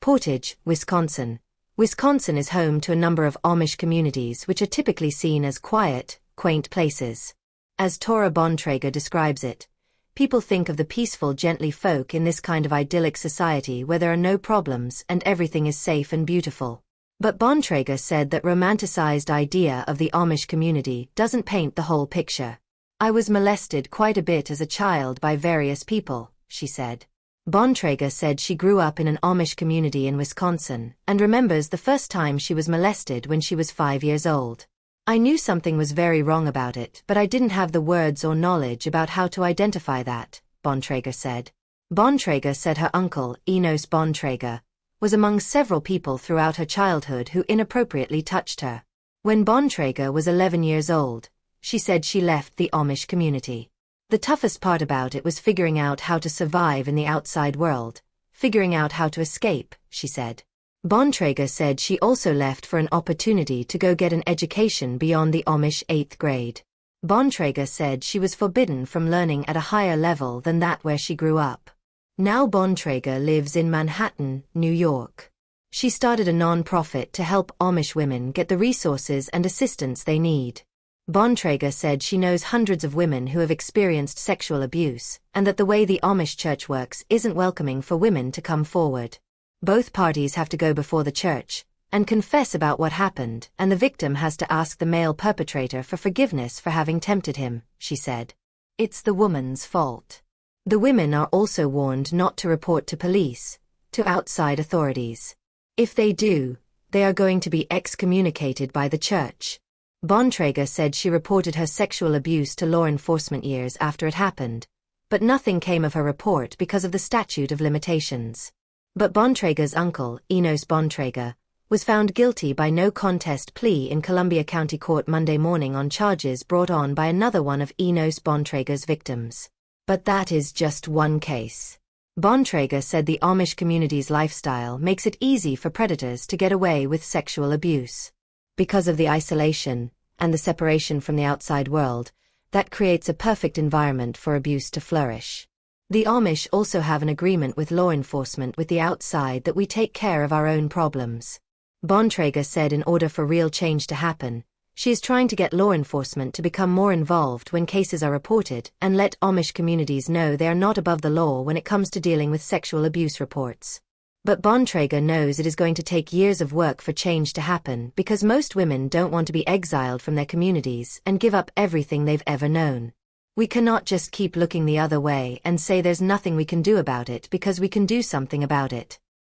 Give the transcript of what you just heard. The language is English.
Portage, Wisconsin. Wisconsin is home to a number of Amish communities which are typically seen as quiet, quaint places. As Torah Bontrager describes it, people think of the peaceful, gently folk in this kind of idyllic society where there are no problems and everything is safe and beautiful. But Bontrager said that romanticized idea of the Amish community doesn't paint the whole picture. "I was molested quite a bit as a child by various people," she said. Bontrager said she grew up in an Amish community in Wisconsin and remembers the first time she was molested when she was 5 years old. "I knew something was very wrong about it, but I didn't have the words or knowledge about how to identify that," Bontrager said. Bontrager said her uncle, Enos Bontrager, was among several people throughout her childhood who inappropriately touched her. When Bontrager was 11 years old, she said she left the Amish community. "The toughest part about it was figuring out how to survive in the outside world, figuring out how to escape," she said. Bontrager said she also left for an opportunity to go get an education beyond the Amish 8th grade. Bontrager said she was forbidden from learning at a higher level than that where she grew up. Now Bontrager lives in Manhattan, New York. She started a non-profit to help Amish women get the resources and assistance they need. Bontrager said she knows hundreds of women who have experienced sexual abuse, and that the way the Amish church works isn't welcoming for women to come forward. Both parties have to go before the church and confess about what happened, and the victim has to ask the male perpetrator for forgiveness for having tempted him, she said. "It's the woman's fault." The women are also warned not to report to police, to outside authorities. If they do, they are going to be excommunicated by the church. Bontrager said she reported her sexual abuse to law enforcement years after it happened, but nothing came of her report because of the statute of limitations. But Bontrager's uncle, Enos Bontrager, was found guilty by no contest plea in Columbia County Court Monday morning on charges brought on by another one of Enos Bontrager's victims. But that is just one case. Bontrager said the Amish community's lifestyle makes it easy for predators to get away with sexual abuse. Because of the isolation and the separation from the outside world, that creates a perfect environment for abuse to flourish. The Amish also have an agreement with law enforcement with the outside that we take care of our own problems. Bontrager said in order for real change to happen, she is trying to get law enforcement to become more involved when cases are reported and let Amish communities know they are not above the law when it comes to dealing with sexual abuse reports. But Bontrager knows it is going to take years of work for change to happen because most women don't want to be exiled from their communities and give up everything they've ever known. "We cannot just keep looking the other way and say there's nothing we can do about it because we can do something about it,"